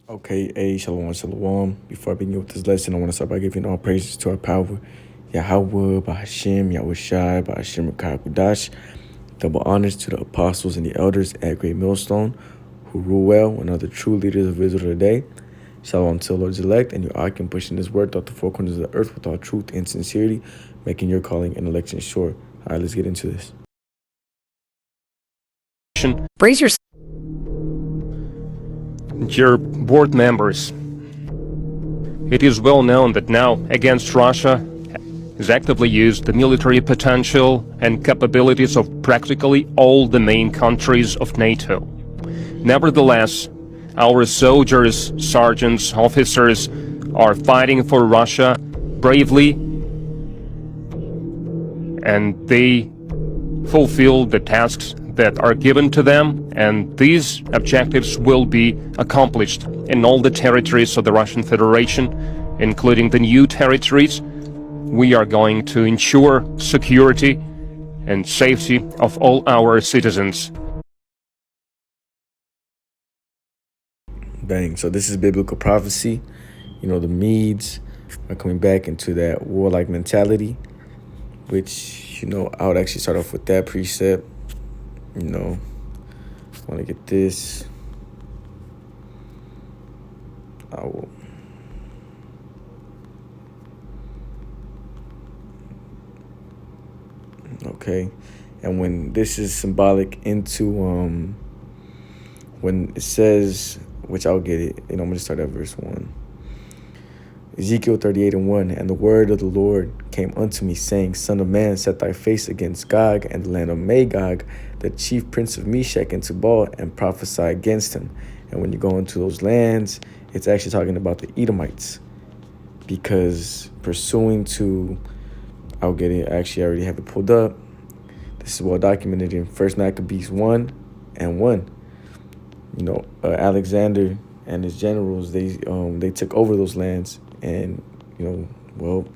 Okay, shalom, shalom. Before I begin with this lesson, I want to start by giving all praises to our power, Yahweh, Bahashem, Yahweh Shai, Bahashem, Kudash. Double honors to the apostles and the elders at Great Millstone, who rule well and are the true leaders of Israel today. Shalom to the Lord's elect, and your eye can pushing this word throughout the four corners of the earth with all truth and sincerity, making your calling and election sure. All right, let's get into this. Brace yourself. Dear board members, it is well known that now against Russia is actively used the military potential and capabilities of practically all the main countries of NATO. Nevertheless, our soldiers, sergeants, officers are fighting for Russia bravely, and they fulfill the tasks that are given to them, and these objectives will be accomplished in all the territories of the Russian Federation, including the new territories. We are going to ensure security and safety of all our citizens. Bang. So this is biblical prophecy. The Medes are coming back into that warlike mentality, which, I would actually start off with that precept. I want to get this. I will. Okay. And when this is symbolic into, when it says, which I'll get it, I'm going to start at verse 1. Ezekiel 38:1, and the word of the Lord came unto me, saying, Son of man, set thy face against Gog and the land of Magog, the chief prince of Meshech and Tubal, and prophesy against him. And when you go into those lands, it's actually talking about the Edomites, because pursuing to, I'll get it, actually I already have it pulled up. This is well documented in 1 Maccabees 1:1. Alexander and his generals, they took over those lands, and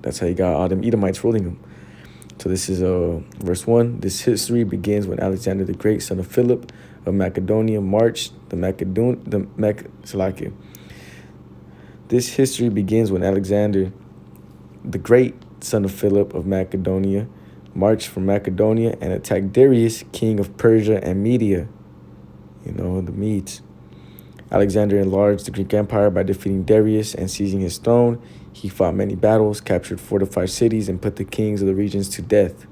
that's how you got all them Edomites ruling them. So this is verse 1. This history begins when Alexander the Great, son of Philip of Macedonia, marched This history begins when Alexander the Great, son of Philip of Macedonia, marched from Macedonia and attacked Darius, king of Persia and Media, the Medes. Alexander enlarged the Greek Empire by defeating Darius and seizing his throne. He fought many battles, captured fortified cities, and put the kings of the regions to death.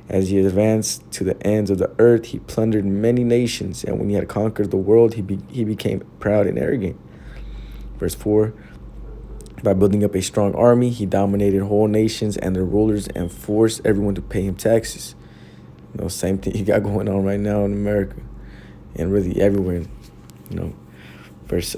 As he advanced to the ends of the earth, he plundered many nations, and when he had conquered the world, he became proud and arrogant. Verse 4, by building up a strong army, he dominated whole nations and their rulers and forced everyone to pay him taxes. Same thing you got going on right now in America and really everywhere, Verse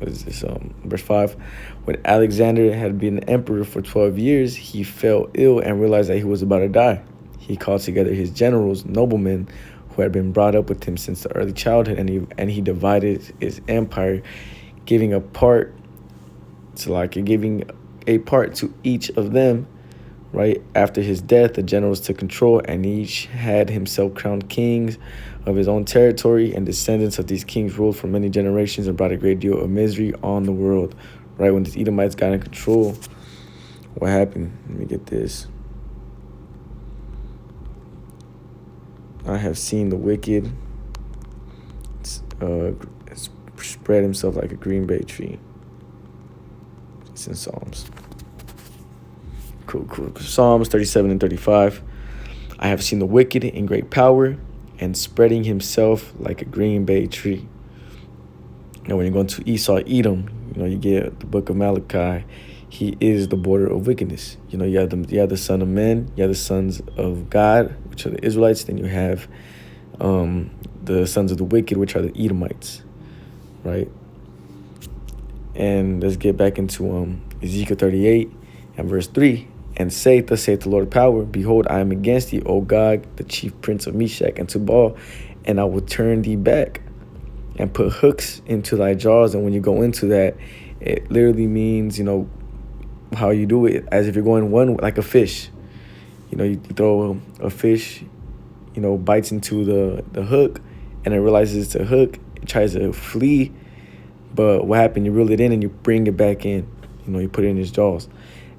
verse 5, when Alexander had been emperor for 12 years, he fell ill and realized that he was about to die. He called together his generals, noblemen who had been brought up with him since the early childhood, and he divided his empire, giving a part to each of them. Right after his death, the generals took control, and each had himself crowned kings of his own territory, and descendants of these kings ruled for many generations and brought a great deal of misery on the world. Right when the Edomites got in control, what happened? Let me get this. I have seen the wicked spread himself like a green bay tree. It's in Psalms. Cool. Psalms 37 and 35. I have seen the wicked in great power and spreading himself like a green bay tree. Now, when you go into Esau, Edom, you get the book of Malachi. He is the border of wickedness. You have the son of men, you have the sons of God, which are the Israelites. Then you have the sons of the wicked, which are the Edomites, right? And let's get back into Ezekiel 38 and verse 3. And thus saith the Lord of power, behold, I am against thee, O Gog, the chief prince of Meshech and Tubal, and I will turn thee back and put hooks into thy jaws. And when you go into that, it literally means, how you do it, as if you're going one, like a fish. You throw a fish, bites into the hook, and it realizes it's a hook. It tries to flee, But what happened? You reel it in and you bring it back in. You put it in his jaws.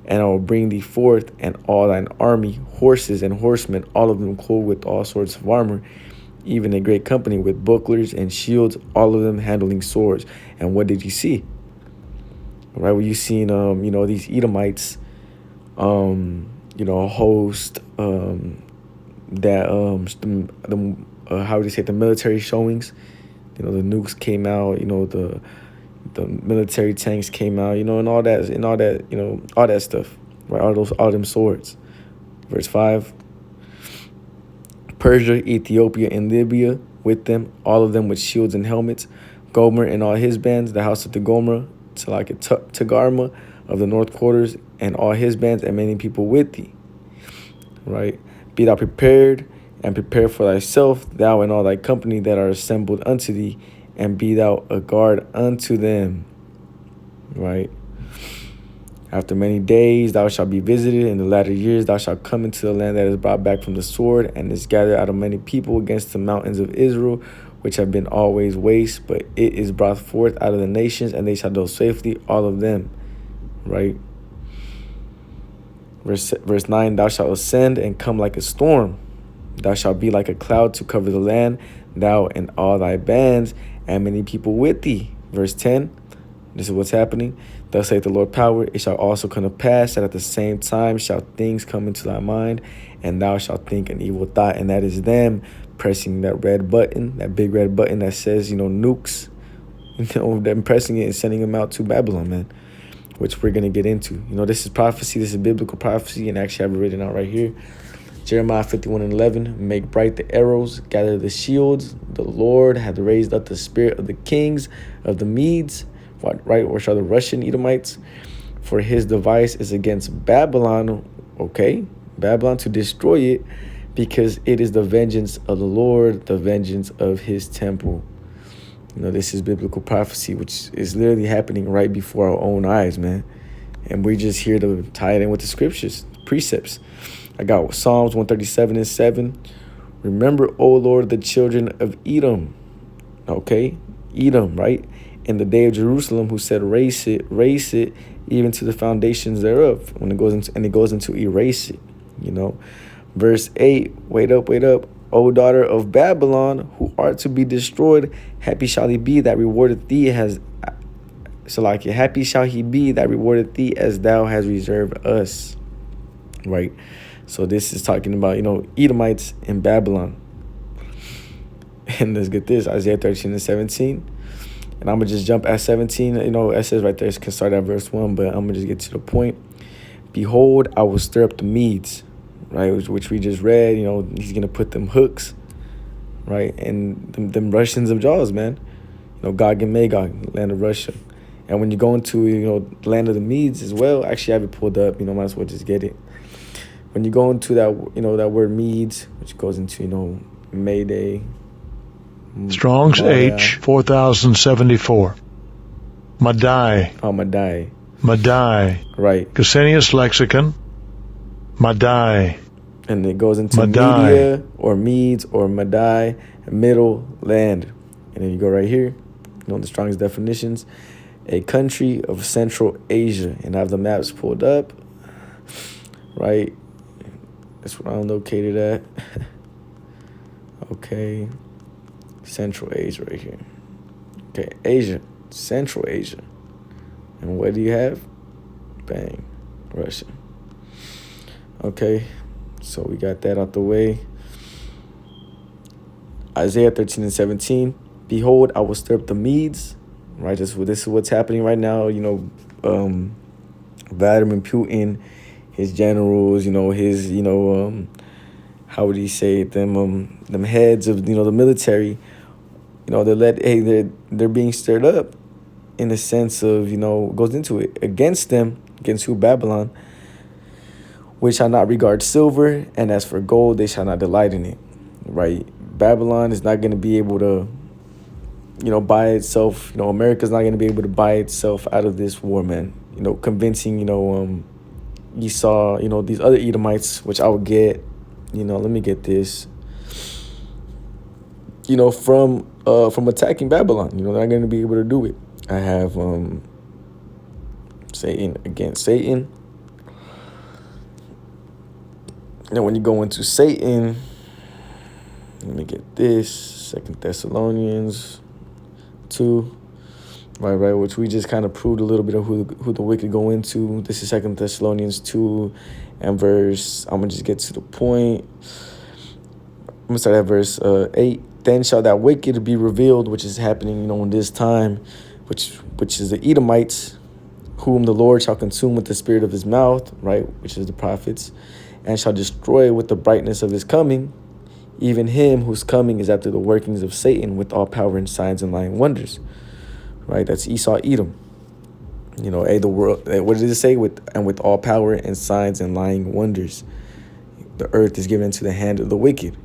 And I will bring thee forth, and all thine army, horses and horsemen, all of them clothed with all sorts of armor, even a great company with bucklers and shields, all of them handling swords. And what did you see? Right, well, you seen these Edomites, host how would you say, the military showings. The nukes came out. The military tanks came out. And all that stuff. Right, all them swords. Verse 5. Persia, Ethiopia, and Libya with them, all of them with shields and helmets. Gomer and all his bands, the house of the Gomer, Tagarma of the north quarters, and all his bands, and many people with thee. Right? Be thou prepared, and prepare for thyself, thou and all thy company that are assembled unto thee, and be thou a guard unto them. Right? After many days thou shalt be visited. In the latter years thou shalt come into the land that is brought back from the sword, and is gathered out of many people against the mountains of Israel, which have been always waste, but it is brought forth out of the nations, and they shall dwell safely, all of them. Right? Verse 9, thou shalt ascend and come like a storm. Thou shalt be like a cloud to cover the land, thou and all thy bands, and many people with thee. Verse 10, this is what's happening. Thus saith the Lord power, it shall also come to pass that at the same time shall things come into thy mind, and thou shalt think an evil thought, and that is them pressing that red button, that big red button that says, nukes, them pressing it and sending them out to Babylon, man, which we're going to get into. This is prophecy, this is biblical prophecy, and actually I have it written out right here. Jeremiah 51:11, make bright the arrows, gather the shields. The Lord hath raised up the spirit of the kings of the Medes, right, or shall the Russian Edomites, for his device is against Babylon, okay, Babylon, to destroy it, because it is the vengeance of the Lord, the vengeance of his temple. This is biblical prophecy, which is literally happening right before our own eyes, man. And we're just here to tie it in with the scriptures, precepts. I got Psalms 137:7. Remember, O Lord, the children of Edom. Okay, Edom, right? In the day of Jerusalem, who said, raise it, even to the foundations thereof. When it goes into erase it, Verse 8, wait up, O daughter of Babylon, who art to be destroyed, happy shall he be that rewarded thee happy shall he be that rewarded thee as thou hast reserved us. Right? So this is talking about, Edomites in Babylon. And let's get this, Isaiah 13:17. And I'm going to just jump at 17. It says right there, it can start at verse 1, but I'm going to just get to the point. Behold, I will stir up the Medes, right, which we just read. He's going to put them hooks, right, and them Russians of Jaws, man. Gog and Magog, land of Russia. And when you go into, the land of the Medes as well, actually I have it pulled up, might as well just get it. When you go into that, that word Medes, which goes into, Mayday. Strong's H 4074. Madai. Oh, Madai. Madai. Right. Ksenius Lexicon. Madai. And it goes into Madai. Media or Medes or Madai, middle land. And then you go right here, the Strong's definitions. A country of Central Asia. And I have the maps pulled up. Right. That's where I'm located at. Okay. Central Asia right here. Okay, Asia, Central Asia. And what do you have? Bang, Russia. Okay, so we got that out the way. Isaiah 13:17. Behold, I will stir up the Medes. Right, this is what's happening right now. Vladimir Putin, his generals, his, how would he say it? Them heads of, the military. They're being stirred up in the sense of, goes into it against them, against Babylon, which shall not regard silver, and as for gold, they shall not delight in it. Right? Babylon is not going to be able to, buy itself. America's not going to be able to buy itself out of this war, man. Convincing, Esau, these other Edomites, which I would get, let me get this, from attacking Babylon. They're not going to be able to do it. I have Satan against Satan. Now, when you go into Satan, let me get this. 2 Thessalonians 2. Right, which we just kind of proved a little bit of who the wicked go into. This is 2 Thessalonians 2 and verse, I'm going to just get to the point. I'm going to start at verse 8. Then shall that wicked be revealed, which is happening, in this time, which is the Edomites, whom the Lord shall consume with the spirit of his mouth, right, which is the prophets, and shall destroy with the brightness of his coming, even him whose coming is after the workings of Satan with all power and signs and lying wonders. Right, that's Esau, Edom. The world. What did it say? With all power and signs and lying wonders, the earth is given into the hand of the wicked.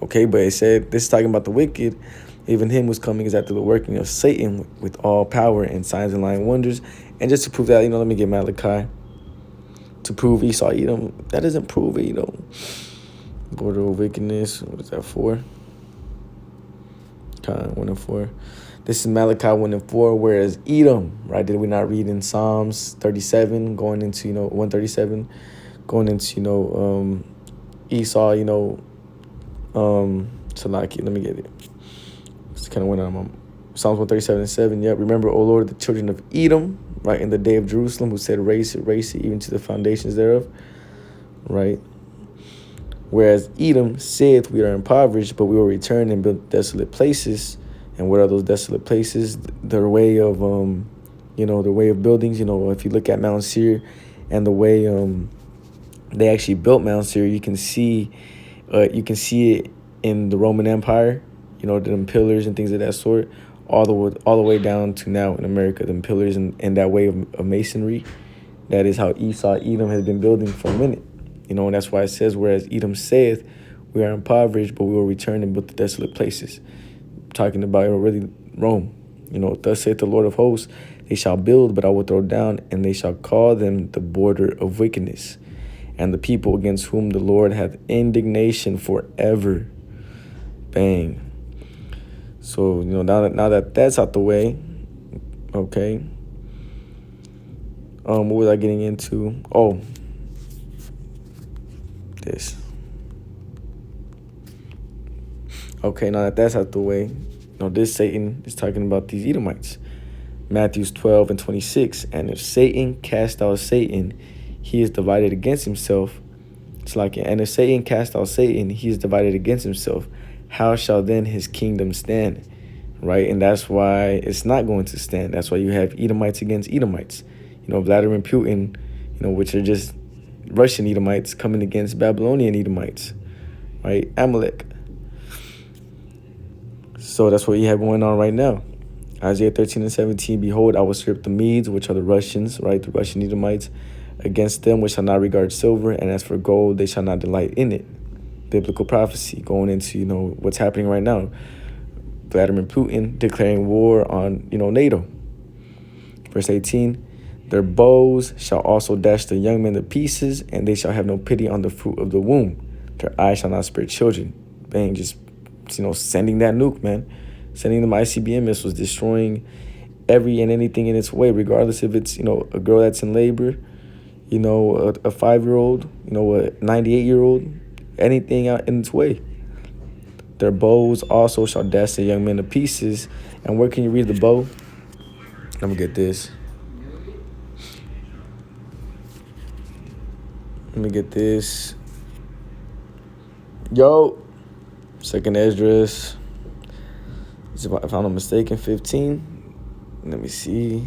Okay, but it said this is talking about the wicked. Even him who's coming is after the working of Satan with all power and signs and lying wonders. And just to prove that, let me get Malachi to prove Esau, Edom. That doesn't prove it, Border of wickedness. What is that for? 1 and 4. This is Malachi 1 and 4, whereas Edom, right? Did we not read in Psalms 37, going into, 137, going into, Esau, Salaki, let me get it. Just kind of went on Psalms 137 and 7. Yep. Remember, O Lord, the children of Edom, right, in the day of Jerusalem, who said, raise it, even to the foundations thereof, right? Whereas Edom saith, we are impoverished, but we will return and build desolate places. And what are those desolate places? Their way of, their way of buildings. If you look at Mount Seir and the way they actually built Mount Seir, you can see it in the Roman Empire. Them pillars and things of that sort, all the way down to now in America, them pillars and that way of masonry. That is how Esau, Edom has been building for a minute. And that's why it says, whereas Edom saith, we are impoverished, but we will return and build the desolate places. Talking about really Rome. Thus saith the Lord of hosts, they shall build, but I will throw down, and they shall call them the border of wickedness, and the people against whom the Lord hath indignation forever. Bang. So, now that that's out the way, okay. What was I getting into? Oh, this. Okay, now that that's out the way, this Satan is talking about these Edomites. Matthew 12 and 26. And if Satan cast out Satan, he is divided against himself. And if Satan cast out Satan, he is divided against himself. How shall then his kingdom stand? Right? And that's why it's not going to stand. That's why you have Edomites against Edomites. Vladimir Putin, which are just Russian Edomites coming against Babylonian Edomites. Right? Amalek. So that's what you have going on right now. Isaiah 13 and 17, behold, I will strip the Medes, which are the Russians, right? The Russian Edomites, against them which shall not regard silver, and as for gold, they shall not delight in it. Biblical prophecy going into, what's happening right now. Vladimir Putin declaring war on, N.A.T.O. Verse 18, their bows shall also dash the young men to pieces, and they shall have no pity on the fruit of the womb. Their eyes shall not spare children. Bang, just, sending that nuke, man. Sending them ICBM missiles, destroying every and anything in its way, regardless if it's, a girl that's in labor, a 5-year-old, a 98-year-old, anything out in its way. Their bows also shall dash the young men to pieces. And where can you read the bow? Let me get this. Yo, 2nd Esdras. If I'm not mistaken, 15. Let me see.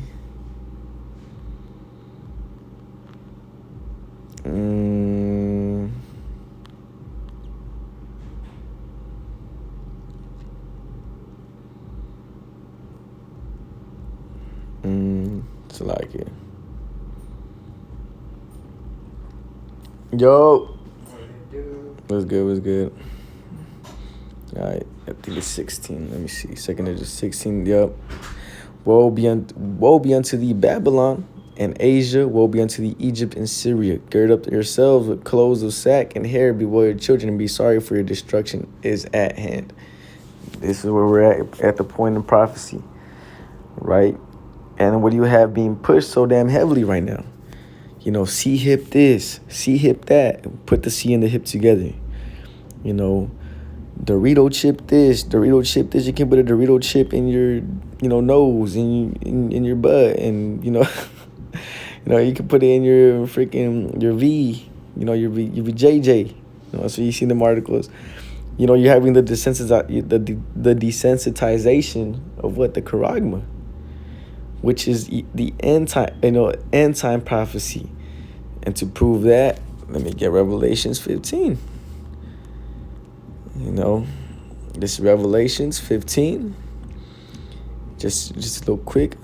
It's like it. Yo. What's good? All right, I think it's 16. Let me see. 2nd Esdras 16. Yep. Woe be unto thee, Babylon and Asia. Woe be unto thee, Egypt and Syria. Gird up yourselves with clothes of sack and hair. Bewail your children and be sorry, for your destruction is at hand. This is where we're at the point in prophecy. right? And what do you have being pushed so damn heavily right now? You know, C hip this, C hip that. Put the C and the hip together. You know, Dorito chip this, Dorito chip this. You can put a Dorito chip in your, nose, in your butt, and you can put it in your freaking your V, your VJJ. So you see them articles. You're having the desensitization of what, the charagma, which is the end time prophecy. And to prove that, let me get Revelations 15. This Revelations 15. Just a little quick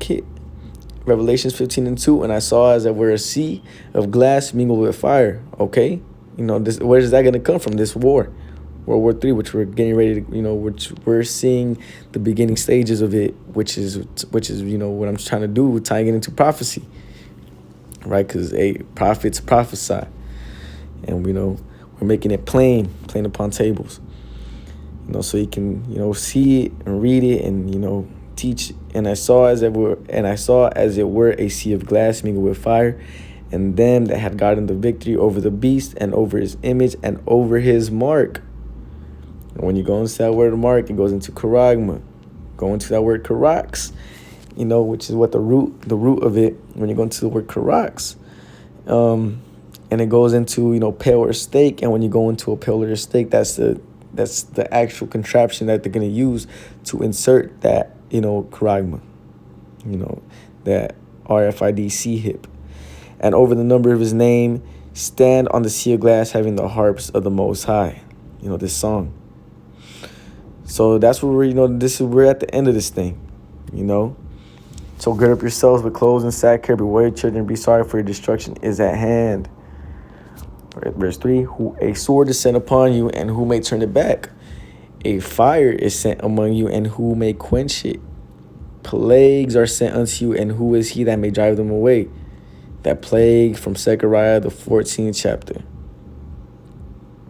hit. Revelations 15:2. And I saw as it were a sea of glass mingled with fire. Okay, where is that going to come from? This war, World War III, which we're getting ready to, which we're seeing the beginning stages of it, which is what I'm trying to do, tying it into prophecy, right? Because prophets prophesy, and we're making it plain upon tables, so you can see it and read it and teach. And I saw as it were a sea of glass mingled with fire, and them that had gotten the victory over the beast and over his image and over his mark. And when you go into that word mark, it goes into charagma. Go into that word karax, which is what the root of it. When you go into the word karax, and it goes into pale or steak. And when you go into a pale or steak, that's the actual contraption that they're gonna use to insert that charagma, that RFID hip. And over the number of his name, stand on the sea of glass, having the harps of the Most High. This song. So that's where we're at the end of this thing, So gird up yourselves with clothes and sackcloth, beware, children, be sorry, for your destruction is at hand. Right, verse 3, who a sword is sent upon you, and who may turn it back? A fire is sent among you, and who may quench it? Plagues are sent unto you, and who is he that may drive them away? That plague from Zechariah, the 14th chapter,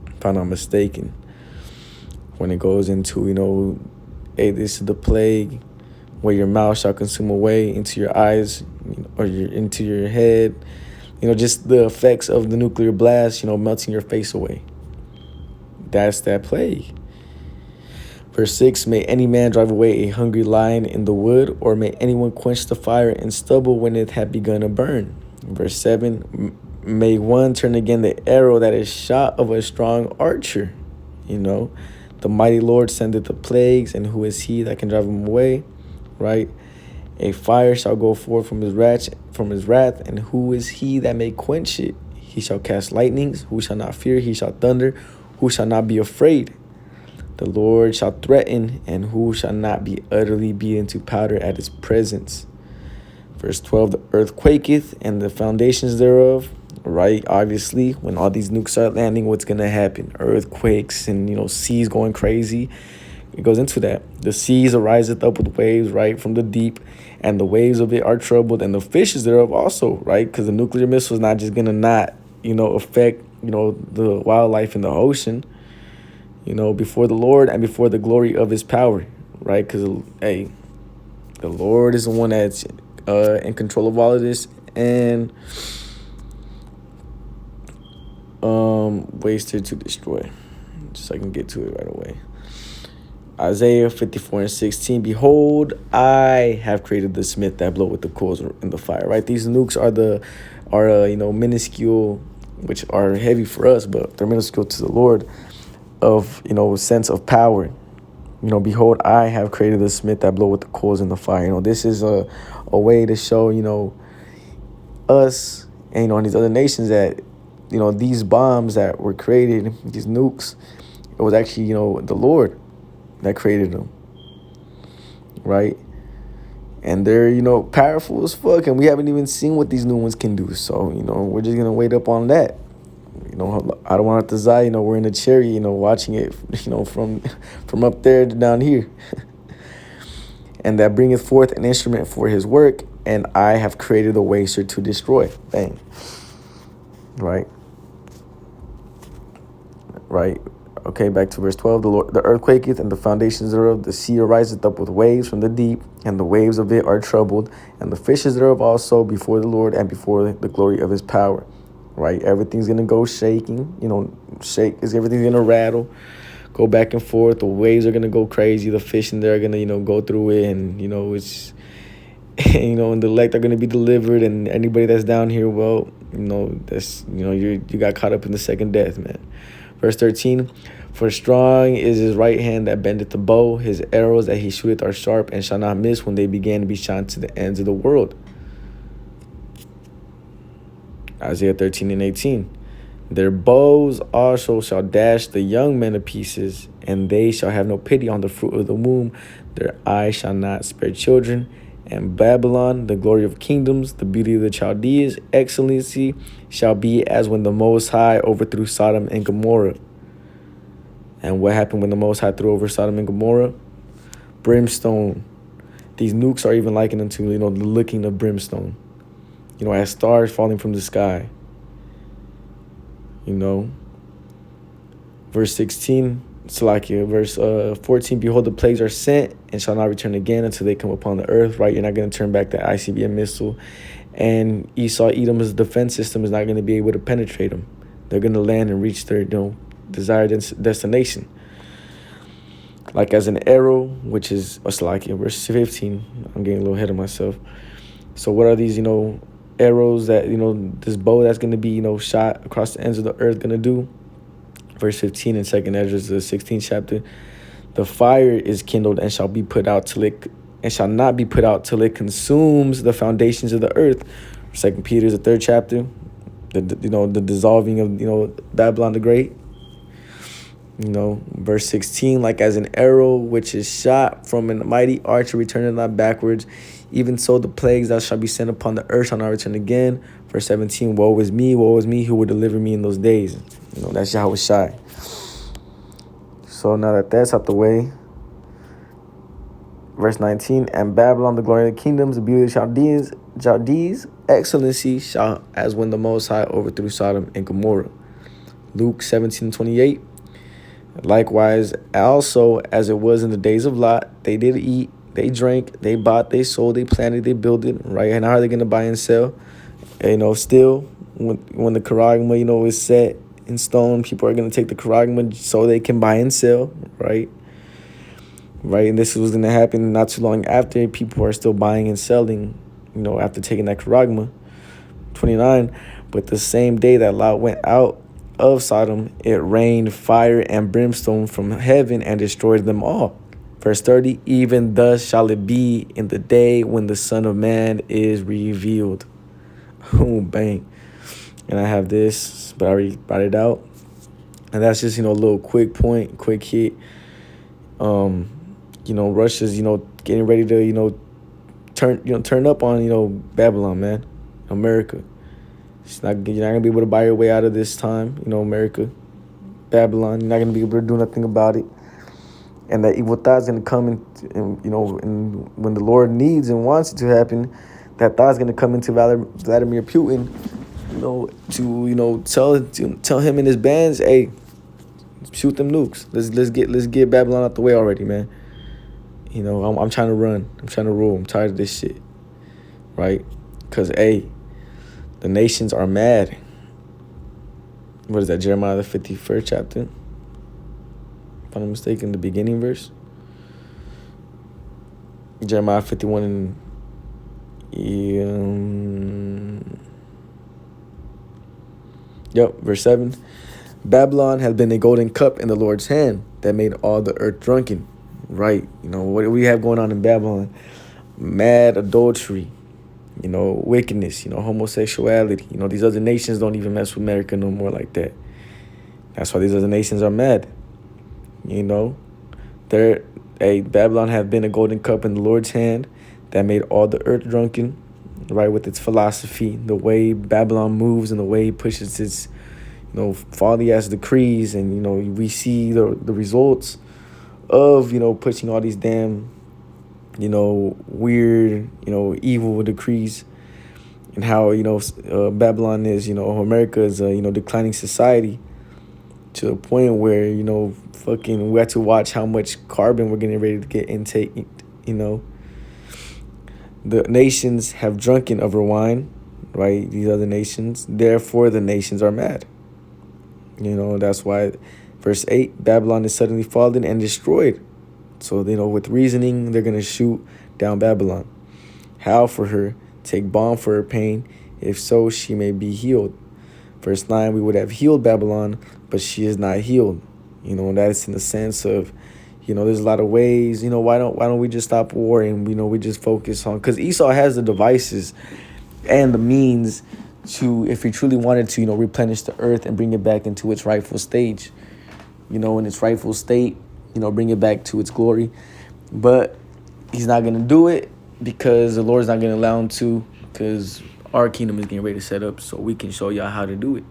if I'm not mistaken. When it goes into, hey, this is the plague where your mouth shall consume away into your eyes, or into your head. Just the effects of the nuclear blast, melting your face away. That's that plague. Verse 6, may any man drive away a hungry lion in the wood, or may anyone quench the fire in stubble when it had begun to burn. Verse 7, may one turn again the arrow that is shot of a strong archer. The mighty Lord sendeth the plagues, and who is he that can drive them away? Right? A fire shall go forth from his wrath, and who is he that may quench it? He shall cast lightnings, who shall not fear? He shall thunder, who shall not be afraid? The Lord shall threaten, and who shall not be utterly beaten to powder at his presence? Verse 12, the earth quaketh, and the foundations thereof. Right? Obviously, when all these nukes start landing, what's going to happen? Earthquakes and, seas going crazy. It goes into that. The seas ariseth up with waves, right, from the deep, and the waves of it are troubled, and the fishes thereof also, right? Because the nuclear missile is not just going to not, affect, the wildlife in the ocean, before the Lord and before the glory of his power, right? Because, hey, the Lord is the one that's in control of all of this, and wasted to destroy. Just so I can get to it right away. Isaiah 54:16, behold, I have created the smith that blow with the coals in the fire, right? These nukes are minuscule, which are heavy for us, but they're minuscule to the Lord of, sense of power. Behold, I have created the smith that blow with the coals in the fire. This is a way to show, us and, and these other nations that, these bombs that were created, these nukes, it was actually, the Lord that created them, right? And they're, powerful as fuck, and we haven't even seen what these new ones can do. So, we're just gonna wait up on that. I don't want to die. We're in a cherry, watching it, from up there to down here. And that bringeth forth an instrument for his work, and I have created a waster to destroy. Bang. Right. Okay, back to verse 12. The earth quaketh, and the foundations thereof, the sea ariseth up with waves from the deep, and the waves of it are troubled, and the fishes thereof also before the Lord and before the glory of his power. Right? Everything's going to go shaking, everything's going to rattle, go back and forth. The waves are going to go crazy. The fish in there are going to, go through it, and, it's, and the elect are going to be delivered, and anybody that's down here, well, that's, you got caught up in the second death, man. Verse 13, for strong is his right hand that bendeth the bow. His arrows that he shooteth are sharp and shall not miss when they begin to be shot to the ends of the world. Isaiah 13:18, their bows also shall dash the young men to pieces, and they shall have no pity on the fruit of the womb. Their eyes shall not spare children. And Babylon, the glory of kingdoms, the beauty of the Chaldees, excellency, shall be as when the Most High overthrew Sodom and Gomorrah. And what happened when the Most High threw over Sodom and Gomorrah? Brimstone. These nukes are even likened to, the licking of brimstone. As stars falling from the sky. Verse 16, Salakia, verse 14, behold, the plagues are sent and shall not return again until they come upon the earth, right? You're not going to turn back the ICBM missile. And Esau, Edom's defense system is not going to be able to penetrate them. They're going to land and reach their, desired destination. Like as an arrow, which is, Salakia, verse 15, I'm getting a little ahead of myself. So what are these, arrows that, this bow that's going to be, shot across the ends of the earth going to do? Verse 15 in 2nd Ezra, the 16th chapter. The fire is kindled and shall not be put out till it consumes the foundations of the earth. 2nd Peter, the 3rd chapter. The dissolving of, Babylon the Great. Verse 16, like as an arrow which is shot from a mighty archer returneth not backwards, even so the plagues that shall be sent upon the earth shall not return again. Verse 17, woe is me, who will deliver me in those days? That's Yahweh Shai. So now that that's out the way, verse 19, and Babylon, the glory of the kingdoms, the beauty of the Chaldees, excellency, shall as when the Most High overthrew Sodom and Gomorrah. Luke 17:28. Likewise, also as it was in the days of Lot, they did eat, they drank, they bought, they sold, they planted, they builded, right? And how are they going to buy and sell? Still, when the charagma, is set in stone, people are going to take the charagma so they can buy and sell, right? Right, and this was going to happen not too long after. People are still buying and selling, after taking that charagma. 29, but the same day that Lot went out of Sodom, it rained fire and brimstone from heaven and destroyed them all. Verse 30, even thus shall it be in the day when the Son of Man is revealed. Oh, bang. And I have this, but I already brought it out. And that's just, a little quick point, quick hit. Russia's, getting ready to, turn up on, Babylon, man, America. You're not going to be able to buy your way out of this time, America, Babylon. You're not going to be able to do nothing about it. And that evil thought's going to come and when the Lord needs and wants it to happen, that thought's going to come into Vladimir Putin, to tell him and his bands, hey, shoot them nukes. Let's get Babylon out the way already, man. I'm trying to run. I'm trying to rule. I'm tired of this shit, right? Because, hey, the nations are mad. What is that, Jeremiah the 51st chapter? If I'm not mistaken, the beginning verse. Jeremiah 51 and verse 7. Babylon has been a golden cup in the Lord's hand that made all the earth drunken. Right. What do we have going on in Babylon? Mad adultery, wickedness, homosexuality. These other nations don't even mess with America no more like that. That's why these other nations are mad. Babylon have been a golden cup in the Lord's hand that made all the earth drunken, right, with its philosophy, the way Babylon moves and the way it pushes its, folly as decrees. And, we see the results of, pushing all these damn, weird, evil decrees, and how, Babylon is, America is a, declining society. to the point where, fucking we have to watch how much carbon we're getting ready to get intake. The nations have drunken of her wine, right? These other nations. Therefore, the nations are mad. That's why verse 8, Babylon is suddenly fallen and destroyed. So, with reasoning, they're going to shoot down Babylon. How for her? Take balm for her pain. If so, she may be healed. Verse 9, we would have healed Babylon, but she is not healed. That's in the sense of, there's a lot of ways. Why don't we just stop war and, we just focus on, because Esau has the devices and the means to, if he truly wanted to, replenish the earth and bring it back into its rightful stage, in its rightful state, bring it back to its glory. But he's not going to do it because the Lord's not going to allow him to, because our kingdom is getting ready to set up so we can show y'all how to do it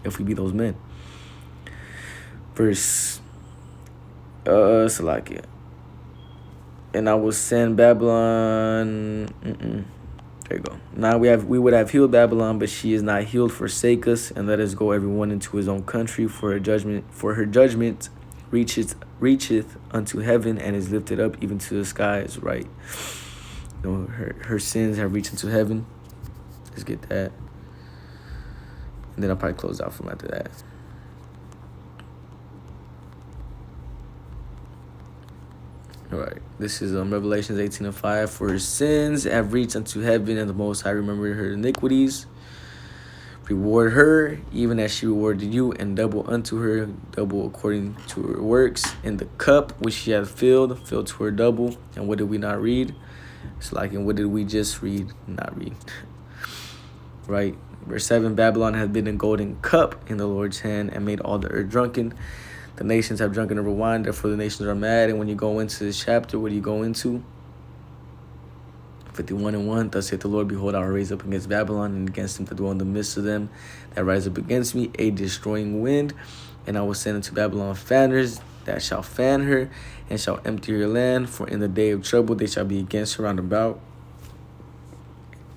if we be those men. Verse Salakia. And I will send Babylon. There you go. Now we would have healed Babylon, but she is not healed. Forsake us and let us go everyone into his own country. For her judgment reacheth unto heaven and is lifted up even to the skies. Right. Her sins have reached into heaven. Let's get that. And then I'll probably close out from after that. All right. This is Revelations 18:5. For her sins have reached unto heaven, and the Most High remembered her iniquities. Reward her, even as she rewarded you, and double unto her, double according to her works. In the cup which she hath filled to her double. And what did we not read? It's like, and what did we just read? Not read. Right. Verse 7, Babylon has been a golden cup in the Lord's hand and made all the earth drunken. The nations have drunken over wine, therefore the nations are mad. And when you go into this chapter, what do you go into? 51:1, thus saith the Lord, behold, I will raise up against Babylon and against them that dwell in the midst of them that rise up against me, a destroying wind. And I will send unto Babylon fanners that shall fan her and shall empty her land. For in the day of trouble they shall be against her round about.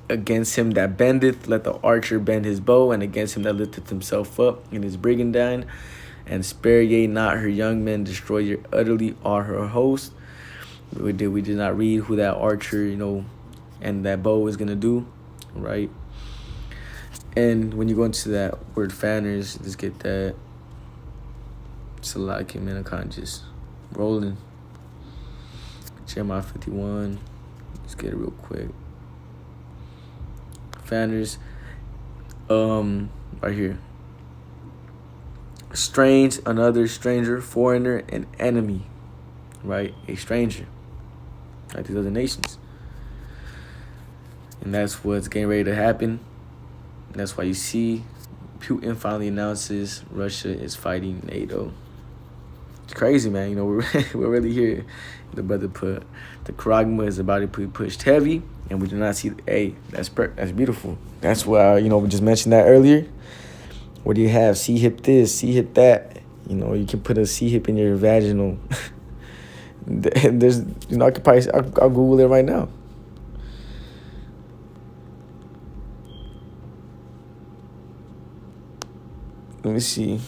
Against him that bendeth, let the archer bend his bow, and against him that lifteth himself up in his brigandine. And spare ye not her young men, destroy ye utterly all her host. We did not read who that archer, and that bow is going to do, right? And when you go into that word fanners, let's get that. Salakim, man, I'm kind of just rolling. Jeremiah 51. Let's get it real quick. Fanners, right here. Strange, another stranger, foreigner, an enemy, right? A stranger, like these other nations. And that's what's getting ready to happen. And that's why you see Putin finally announces Russia is fighting NATO. It's crazy, man. We're really here. The brother put the Karagma is about to be pushed heavy, and we do not see. Hey, that's beautiful. That's why we just mentioned that earlier. What do you have? C-hip this, C-hip that. You can put a C-hip in your vaginal. There's, I could probably, I'll Google it right now. Let me see.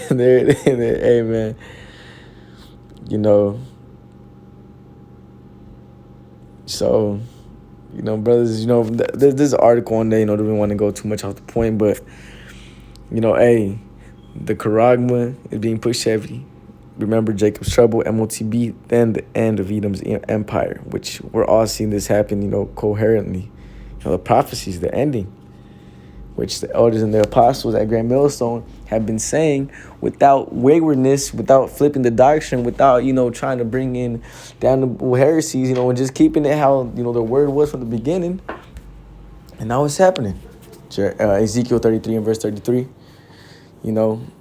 there, hey, man. So, brothers, there's an article on there, don't want to go too much off the point, but, hey, the Karagma is being pushed heavy. Remember Jacob's trouble, MOTB, then the end of Edom's empire, which we're all seeing this happen, coherently. The prophecies, the ending, which the elders and the apostles at Grand Millstone have been saying without waywardness, without flipping the doctrine, without, trying to bring in damnable heresies, and just keeping it how, the word was from the beginning. And now it's happening. Ezekiel 33 and verse 33, then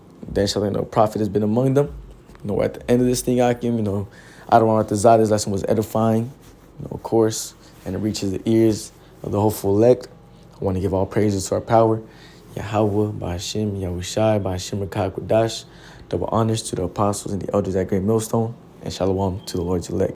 shall the prophet has been among them. At the end of this thing, Akim, I don't want to say this lesson was edifying, of course, and it reaches the ears of the hopeful elect. I want to give all praises to our power, Yahweh, Ba'ashem, Yahushai, Ba'ashem, Rakak, Wadash. Double honors to the apostles and the elders at Great Millstone, and shalom to the Lord's elect.